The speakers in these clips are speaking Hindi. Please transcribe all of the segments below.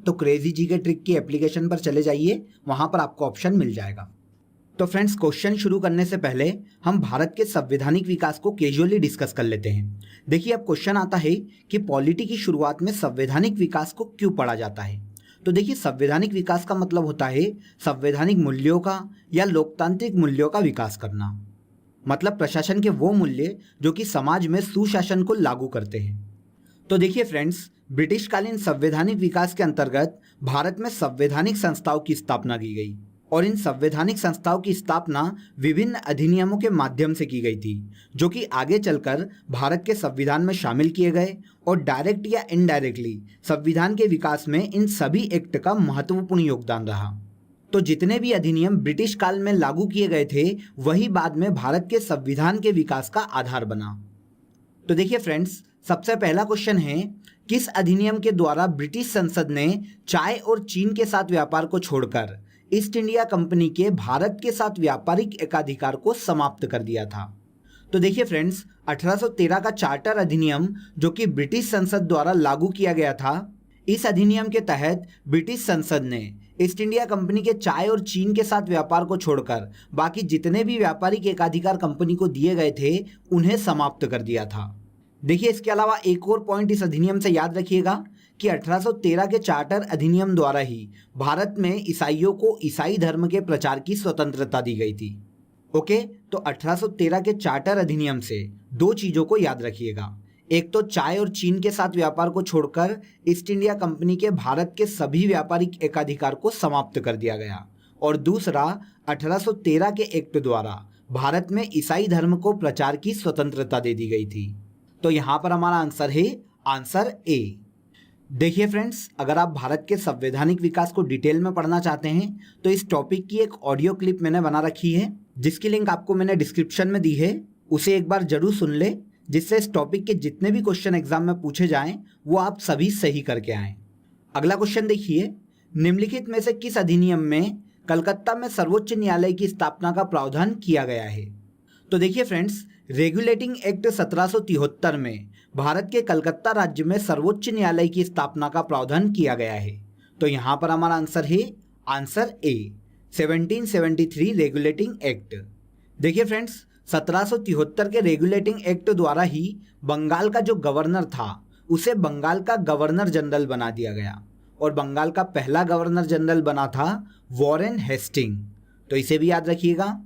तो क्रेजी जी के ट्रिक की एप्लीकेशन पर चले जाइए, वहां पर आपको ऑप्शन मिल जाएगा। तो फ्रेंड्स, क्वेश्चन शुरू करने से पहले हम भारत के संवैधानिक विकास को कैजुअली डिस्कस कर लेते हैं। देखिए, अब क्वेश्चन आता है कि पॉलिटी की शुरुआत में संवैधानिक विकास को क्यों पढ़ा जाता है। तो देखिए, संवैधानिक विकास का मतलब होता है संवैधानिक मूल्यों का या लोकतांत्रिक मूल्यों का विकास करना। मतलब प्रशासन के वो मूल्य जो कि समाज में सुशासन को लागू करते हैं। तो देखिए फ्रेंड्स, ब्रिटिशकालीन संवैधानिक विकास के अंतर्गत भारत में संवैधानिक संस्थाओं की स्थापना की गई और इन संवैधानिक संस्थाओं की स्थापना विभिन्न अधिनियमों के माध्यम से की गई थी, जो कि आगे चलकर भारत के संविधान में शामिल किए गए और डायरेक्ट या इनडायरेक्टली संविधान के विकास में इन सभी एक्ट का महत्वपूर्ण योगदान रहा। तो जितने भी अधिनियम ब्रिटिश काल में लागू किए गए थे, वही बाद में भारत के संविधान के विकास का आधार बना। तो देखिए फ्रेंड्स, सबसे पहला क्वेश्चन है, किस अधिनियम के द्वारा ब्रिटिश संसद ने चाय और चीन के साथ व्यापार को छोड़कर ईस्ट इंडिया कंपनी के भारत के साथ व्यापारिक एकाधिकार को समाप्त कर दिया था। तो देखिए फ्रेंड्स, 1813 का चार्टर अधिनियम जो कि ब्रिटिश संसद द्वारा लागू किया गया था, इस अधिनियम के तहत ब्रिटिश संसद ने ईस्ट इंडिया कंपनी के चाय और चीन के साथ व्यापार को छोड़कर बाकी जितने भी व्यापारिक एकाधिकार कंपनी को दिए गए थे, उन्हें समाप्त कर दिया था। देखिए, इसके अलावा एक और पॉइंट इस अधिनियम से याद रखिएगा कि 1813 के चार्टर अधिनियम द्वारा ही भारत में ईसाइयों को ईसाई धर्म के प्रचार की स्वतंत्रता दी गई थी। ओके, तो 1813 के चार्टर अधिनियम से दो चीज़ों को याद रखिएगा। एक तो चाय और चीन के साथ व्यापार को छोड़कर ईस्ट इंडिया कंपनी के भारत के सभी व्यापारिक एकाधिकार को समाप्त कर दिया गया, और दूसरा 1813 के एक्ट द्वारा भारत में ईसाई धर्म को प्रचार की स्वतंत्रता दे दी गई थी। तो यहाँ पर हमारा आंसर है आंसर ए। देखिए फ्रेंड्स, अगर आप भारत के संवैधानिक विकास को डिटेल में पढ़ना चाहते हैं तो इस टॉपिक की एक ऑडियो क्लिप मैंने बना रखी है, जिसकी लिंक आपको मैंने डिस्क्रिप्शन में दी है। उसे एक बार जरूर सुन ले, जिससे इस टॉपिक के जितने भी क्वेश्चन एग्जाम में पूछे जाएं वो आप सभी सही करके आएं। अगला क्वेश्चन देखिए, निम्नलिखित में से किस अधिनियम में कलकत्ता में सर्वोच्च न्यायालय की स्थापना का प्रावधान किया गया है। तो देखिए फ्रेंड्स, रेगुलेटिंग एक्ट 1773 में भारत के कलकत्ता राज्य में सर्वोच्च न्यायालय की स्थापना का प्रावधान किया गया है। तो यहाँ पर हमारा आंसर है आंसर ए, 1773 रेगुलेटिंग एक्ट। देखिए फ्रेंड्स, 1773 के रेगुलेटिंग एक्ट द्वारा ही बंगाल का जो गवर्नर था उसे बंगाल का गवर्नर जनरल बना दिया गया, और बंगाल का पहला गवर्नर जनरल बना था वॉरेन हेस्टिंग। तो इसे भी याद रखिएगा।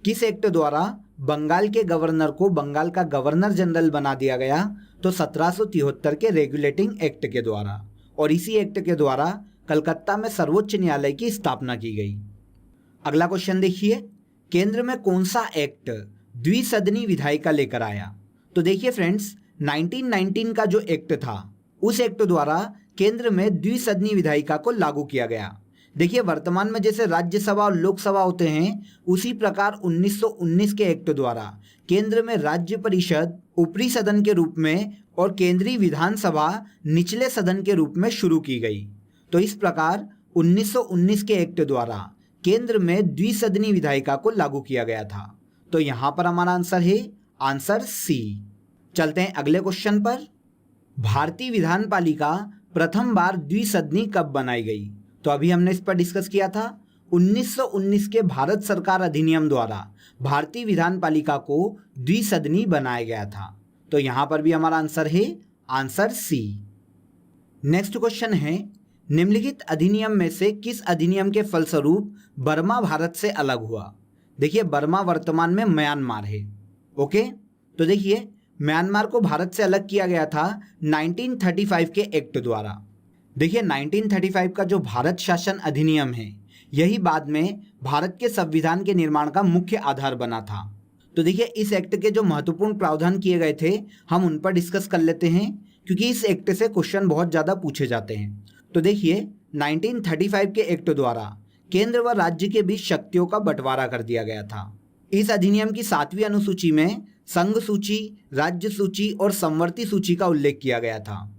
किस एक्ट द्वारा बंगाल के गवर्नर को बंगाल का गवर्नर जनरल बना दिया गया? तो 1773 के रेगुलेटिंग एक्ट के द्वारा, और इसी एक्ट के द्वारा कलकत्ता में सर्वोच्च न्यायालय की स्थापना की गई। अगला क्वेश्चन देखिए, केंद्र में कौन सा एक्ट द्विसदनी विधायिका लेकर आया? तो देखिए फ्रेंड्स, 1919 का जो एक्ट था, उस एक्ट द्वारा केंद्र में द्विसदनी विधायिका को लागू किया गया। देखिए, वर्तमान में जैसे राज्यसभा और लोकसभा होते हैं, उसी प्रकार 1919 के एक्ट द्वारा केंद्र में राज्य परिषद ऊपरी सदन के रूप में और केंद्रीय विधानसभा निचले सदन के रूप में शुरू की गई। तो इस प्रकार 1919 के एक्ट द्वारा केंद्र में द्विसदनी विधायिका को लागू किया गया था। तो यहाँ पर हमारा आंसर है आंसर सी। चलते हैं अगले क्वेश्चन पर। भारतीय विधान पालिका प्रथम बार द्विसदनी कब बनाई गई? तो अभी हमने इस पर डिस्कस किया था। 1919 के भारत सरकार अधिनियम द्वारा भारतीय विधान पालिका को द्विसदनी बनाया गया था। तो यहां पर भी हमारा आंसर है आंसर सी। नेक्स्ट क्वेश्चन है, निम्नलिखित अधिनियम में से किस अधिनियम के फलस्वरूप बर्मा भारत से अलग हुआ? देखिए, बर्मा वर्तमान में म्यांमार है। ओके, तो देखिए, म्यांमार को भारत से अलग किया गया था 1935 के एक्ट द्वारा। देखिए, 1935 का जो भारत शासन अधिनियम है, यही बाद में भारत के संविधान के निर्माण का मुख्य आधार बना था। तो देखिए, इस एक्ट के जो महत्वपूर्ण प्रावधान किए गए थे, हम उन पर डिस्कस कर लेते हैं, क्योंकि इस एक्ट से क्वेश्चन बहुत ज़्यादा पूछे जाते हैं। तो देखिए, 1935 के एक्ट द्वारा केंद्र व राज्य के बीच शक्तियों का बंटवारा कर दिया गया था। इस अधिनियम की 7वीं अनुसूची में संघ सूची, राज्य सूची और समवर्ती सूची का उल्लेख किया गया था,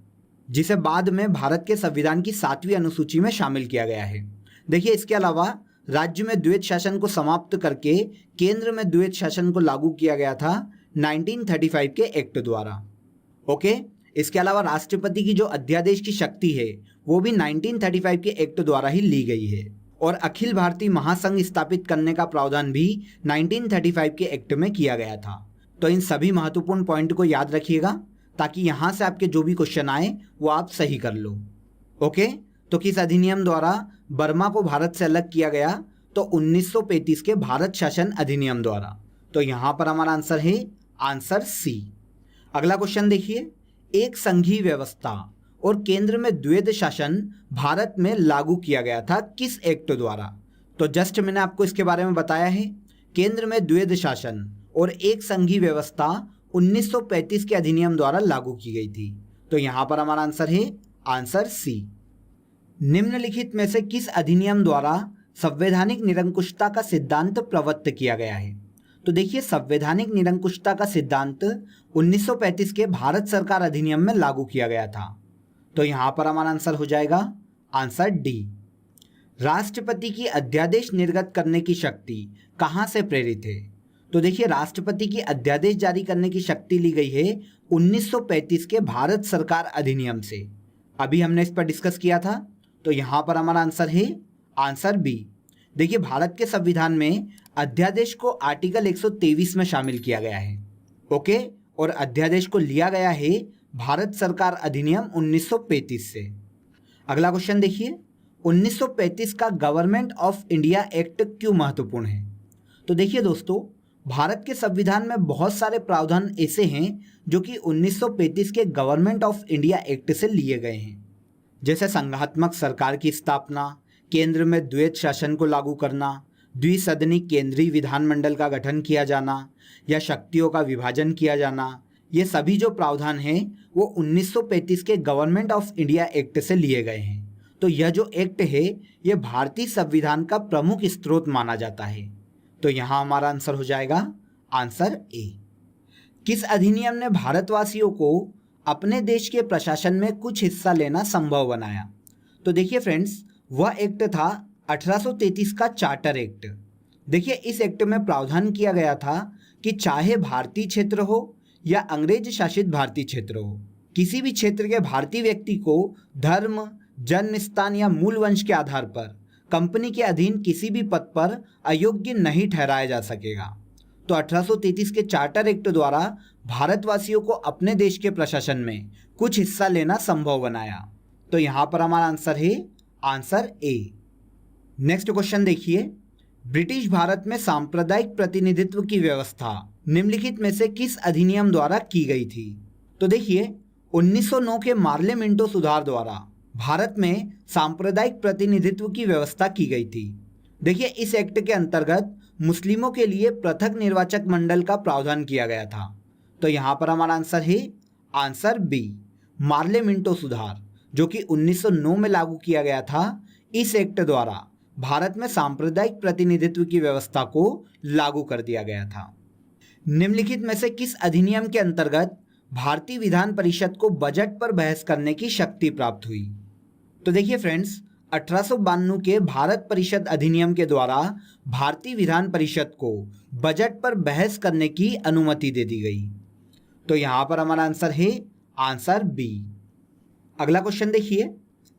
जिसे बाद में भारत के संविधान की 7वीं अनुसूची में शामिल किया गया है। देखिए, इसके अलावा राज्य में द्वैत शासन को समाप्त करके केंद्र में द्वैत शासन को लागू किया गया था 1935 के एक्ट द्वारा। ओके, इसके अलावा राष्ट्रपति की जो अध्यादेश की शक्ति है वो भी 1935 के एक्ट द्वारा ही ली गई है। और अखिल भारतीय महासंघ स्थापित करने का प्रावधान भी 1935 के एक्ट में किया गया था। तो इन सभी महत्वपूर्ण पॉइंट को याद रखिएगा ताकि यहाँ से आपके जो भी क्वेश्चन आए वो आप सही कर लो। ओके, तो किस अधिनियम द्वारा बर्मा को भारत से अलग किया गया? तो 1935 के भारत शासन अधिनियम द्वारा। तो यहाँ पर हमारा आंसर है आंसर सी। अगला क्वेश्चन देखिए, एक संघीय व्यवस्था और केंद्र में द्वैध शासन भारत में लागू किया गया था किस एक्ट द्वारा? तो जस्ट मैंने आपको इसके बारे में बताया है। केंद्र में द्वैध शासन और एक संघीय व्यवस्था 1935 के अधिनियम द्वारा लागू की गई थी। तो यहाँ पर हमारा आंसर है आंसर सी। निम्नलिखित में से किस अधिनियम द्वारा संवैधानिक निरंकुशता का सिद्धांत प्रवृत्त किया गया है? तो देखिए, संवैधानिक निरंकुशता का सिद्धांत 1935 के भारत सरकार अधिनियम में लागू किया गया था। तो यहाँ पर हमारा आंसर हो जाएगा आंसर डी। राष्ट्रपति की अध्यादेश निर्गत करने की शक्ति कहाँ से प्रेरित है? तो देखिए, राष्ट्रपति की अध्यादेश जारी करने की शक्ति ली गई है 1935 के भारत सरकार अधिनियम से। अभी हमने इस पर डिस्कस किया था। तो यहाँ पर हमारा आंसर है आंसर बी। देखिए, भारत के संविधान में अध्यादेश को आर्टिकल 123 में शामिल किया गया है। ओके, और अध्यादेश को लिया गया है भारत सरकार अधिनियम 1935 से। अगला क्वेश्चन देखिए, 1935 का गवर्नमेंट ऑफ इंडिया एक्ट क्यों महत्वपूर्ण है? तो देखिए दोस्तों, भारत के संविधान में बहुत सारे प्रावधान ऐसे हैं जो कि 1935 के गवर्नमेंट ऑफ इंडिया एक्ट से लिए गए हैं, जैसे संघात्मक सरकार की स्थापना, केंद्र में द्वैध शासन को लागू करना, द्विसदनी केंद्रीय विधानमंडल का गठन किया जाना या शक्तियों का विभाजन किया जाना। ये सभी जो प्रावधान हैं वो 1935 के गवर्नमेंट ऑफ इंडिया एक्ट से लिए गए हैं। तो यह जो एक्ट है ये भारतीय संविधान का प्रमुख स्रोत माना जाता है। तो यहाँ हमारा आंसर हो जाएगा आंसर ए। किस अधिनियम ने भारतवासियों को अपने देश के प्रशासन में कुछ हिस्सा लेना संभव बनाया? तो देखिए फ्रेंड्स, वह एक्ट था 1833 का चार्टर एक्ट। देखिए, इस एक्ट में प्रावधान किया गया था कि चाहे भारतीय क्षेत्र हो या अंग्रेज शासित भारतीय क्षेत्र हो, किसी भी क्षेत्र के भारतीय व्यक्ति को धर्म, जन्म स्थान या मूल वंश के आधार पर कंपनी के अधीन किसी भी पद पर अयोग्य नहीं ठहराया जा सकेगा। तो 1833 के चार्टर एक्ट द्वारा भारतवासियों को अपने देश के प्रशासन में कुछ हिस्सा लेना संभव बनाया। तो यहाँ पर हमारा आंसर है आंसर ए। नेक्स्ट क्वेश्चन देखिए, ब्रिटिश भारत में सांप्रदायिक प्रतिनिधित्व की व्यवस्था निम्नलिखित में से किस अधिनियम द्वारा की गई थी? तो देखिए, 1909 के मार्ले मिंटो सुधार द्वारा भारत में सांप्रदायिक प्रतिनिधित्व की व्यवस्था की गई थी। देखिए, इस एक्ट के अंतर्गत मुस्लिमों के लिए पृथक निर्वाचक मंडल का प्रावधान किया गया था। तो यहाँ पर हमारा आंसर है आंसर बी, मार्ले मिंटो सुधार, जो कि 1909 में लागू किया गया था। इस एक्ट द्वारा भारत में सांप्रदायिक प्रतिनिधित्व की व्यवस्था को लागू कर दिया गया था। निम्नलिखित में से किस अधिनियम के अंतर्गत भारतीय विधान परिषद को बजट पर बहस करने की शक्ति प्राप्त हुई? तो देखिए फ्रेंड्स, 1892 के भारत परिषद अधिनियम के द्वारा भारतीय विधान परिषद को बजट पर बहस करने की अनुमति दे दी गई। तो यहाँ पर हमारा आंसर है आंसर बी। अगला क्वेश्चन देखिए,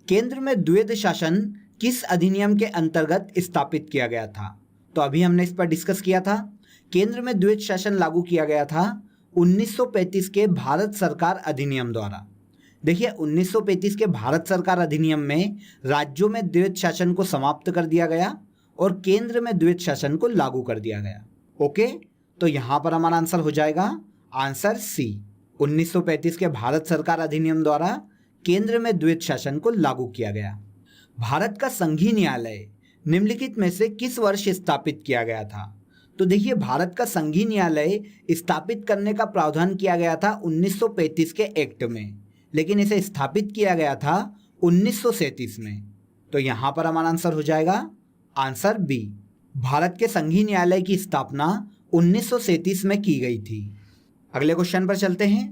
केंद्र में द्वैध शासन किस अधिनियम के अंतर्गत स्थापित किया गया था? तो अभी हमने इस पर डिस्कस किया था। केंद्र में द्वैध शासन लागू किया गया था 1935 के भारत सरकार अधिनियम द्वारा। देखिए, 1935 के भारत सरकार अधिनियम में राज्यों में द्वैध शासन को समाप्त कर दिया गया और केंद्र में द्वैध शासन को लागू कर दिया गया। ओके, तो यहाँ पर हमारा आंसर हो जाएगा आंसर सी। 1935 के भारत सरकार अधिनियम द्वारा केंद्र में द्वैध शासन को लागू किया गया। भारत का संघीय न्यायालय निम्नलिखित में से किस वर्ष स्थापित किया गया था? तो देखिए, भारत का संघीय न्यायालय स्थापित करने का प्रावधान किया गया था 1935 के एक्ट में, लेकिन इसे स्थापित किया गया था 1937 में। तो यहाँ पर हमारा आंसर हो जाएगा आंसर बी। भारत के संघीय न्यायालय की स्थापना 1937 में की गई थी। अगले क्वेश्चन पर चलते हैं।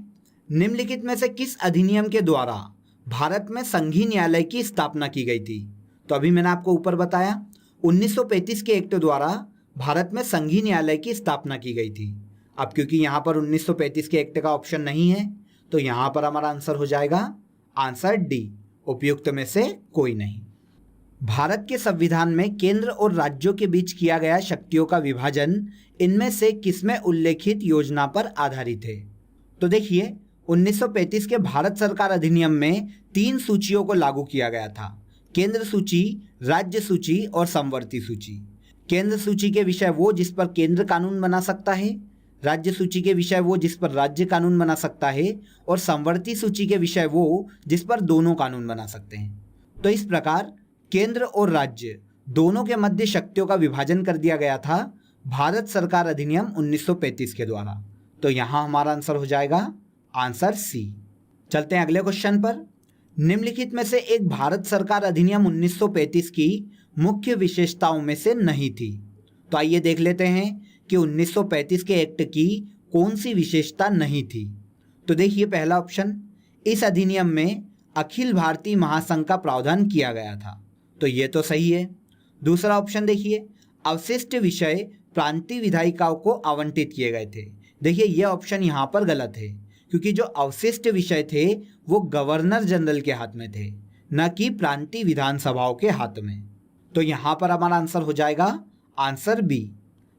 निम्नलिखित में से किस अधिनियम के द्वारा भारत में संघीय न्यायालय की स्थापना की गई थी? तो अभी मैंने आपको ऊपर बताया 1935 के एक्ट द्वारा भारत में संघीय न्यायालय की स्थापना की गई थी। अब क्योंकि यहाँ पर 1935 के एक्ट का ऑप्शन नहीं है, तो यहाँ पर हमारा आंसर हो जाएगा आंसर डी, उपयुक्त में से कोई नहीं। भारत के संविधान में केंद्र और राज्यों के बीच किया गया शक्तियों का विभाजन इनमें से किसमें उल्लेखित योजना पर आधारित है? तो देखिए 1935 के भारत सरकार अधिनियम में 3 सूचियों को लागू किया गया था, केंद्र सूची, राज्य सूची और समवर्ती सूची। केंद्र सूची के विषय वो जिस पर केंद्र कानून बना सकता है, राज्य सूची के विषय वो जिस पर राज्य कानून बना सकता है और समवर्ती सूची के विषय वो जिस पर दोनों कानून बना सकते हैं। तो इस प्रकार केंद्र और राज्य दोनों के मध्य शक्तियों का विभाजन कर दिया गया था भारत सरकार अधिनियम 1935 के द्वारा। तो यहाँ हमारा आंसर हो जाएगा आंसर सी। चलते हैं अगले क्वेश्चन पर। निम्नलिखित में से एक भारत सरकार अधिनियम 1935 की मुख्य विशेषताओं में से नहीं थी। तो आइए देख लेते हैं कि 1935 के एक्ट की कौन सी विशेषता नहीं थी। तो देखिए पहला ऑप्शन, इस अधिनियम में अखिल भारतीय महासंघ का प्रावधान किया गया था। तो ये तो सही है। दूसरा ऑप्शन देखिए, अवशिष्ट विषय प्रांतीय विधायिकाओं को आवंटित किए गए थे। देखिए ये ऑप्शन यहाँ पर गलत है, क्योंकि जो अवशिष्ट विषय थे वो गवर्नर जनरल के हाथ में थे, न कि प्रांतीय विधानसभाओं के हाथ में। तो यहाँ पर हमारा आंसर हो जाएगा आंसर बी।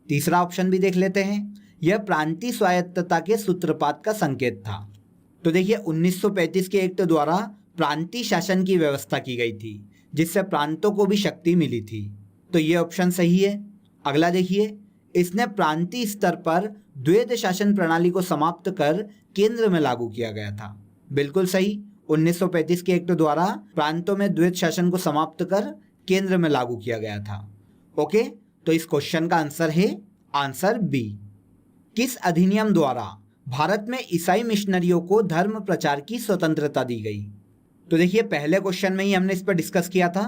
तीसरा ऑप्शन भी देख लेते हैं, यह प्रांतीय स्वायत्तता के सूत्रपात का संकेत था। तो देखिए 1935 के एक्ट द्वारा प्रांतीय शासन की व्यवस्था की गई थी, जिससे प्रांतों को भी शक्ति मिली थी। तो ये ऑप्शन सही है। अगला देखिए, इसने प्रांतीय स्तर पर द्वैध शासन प्रणाली को समाप्त कर केंद्र में लागू किया गया था। बिल्कुल सही, 1935 के एक्ट द्वारा प्रांतों में द्वैध शासन को समाप्त कर केंद्र में लागू किया गया था। ओके, तो इस क्वेश्चन का आंसर है आंसर बी। किस अधिनियम द्वारा भारत में ईसाई मिशनरियों को धर्म प्रचार की स्वतंत्रता दी गई? तो देखिए पहले क्वेश्चन में ही हमने इस पर डिस्कस किया था।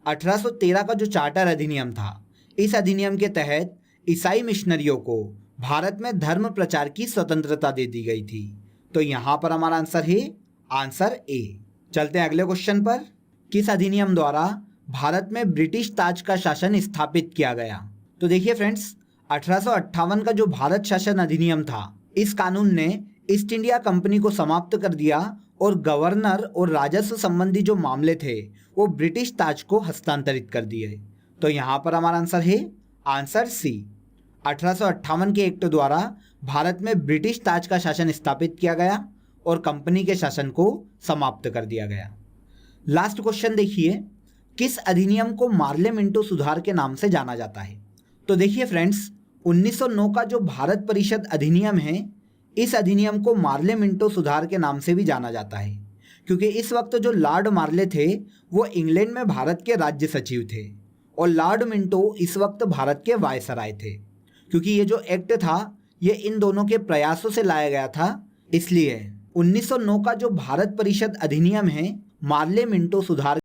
1813 का जो चार्टर अधिनियम था, इस अधिनियम के तहत ईसाई मिशनरियों को भारत में धर्म प्रचार की स्वतंत्रता दे दी गई थी। तो यहाँ पर हमारा आंसर है आंसर ए। चलते हैं अगले क्वेश्चन पर। किस अधिनियम द्वारा भारत में ब्रिटिश ताज का शासन स्थापित किया गया? तो देखिए फ्रेंड्स, 1858 का जो भारत शासन अधिनियम था, इस कानून ने ईस्ट इंडिया कंपनी को समाप्त कर दिया और गवर्नर और राजस्व संबंधी जो मामले थे वो ब्रिटिश ताज को हस्तांतरित कर दिए। तो यहाँ पर हमारा आंसर है आंसर सी। 1858 के एक्ट द्वारा भारत में ब्रिटिश ताज का शासन स्थापित किया गया और कंपनी के शासन को समाप्त कर दिया गया। लास्ट क्वेश्चन देखिए, किस अधिनियम को मार्ले मिंटो सुधार के नाम से जाना जाता है? तो देखिए फ्रेंड्स, 1909 का जो भारत परिषद अधिनियम है, इस अधिनियम को मार्ले मिंटो सुधार के नाम से भी जाना जाता है, क्योंकि इस वक्त जो लॉर्ड मार्ले थे वो इंग्लैंड में भारत के राज्य सचिव थे और लॉर्ड मिंटो इस वक्त भारत के वायसराय थे। क्योंकि ये जो एक्ट था ये इन दोनों के प्रयासों से लाया गया था, इसलिए 1909 का जो भारत परिषद अधिनियम है मार्ले मिंटो सुधार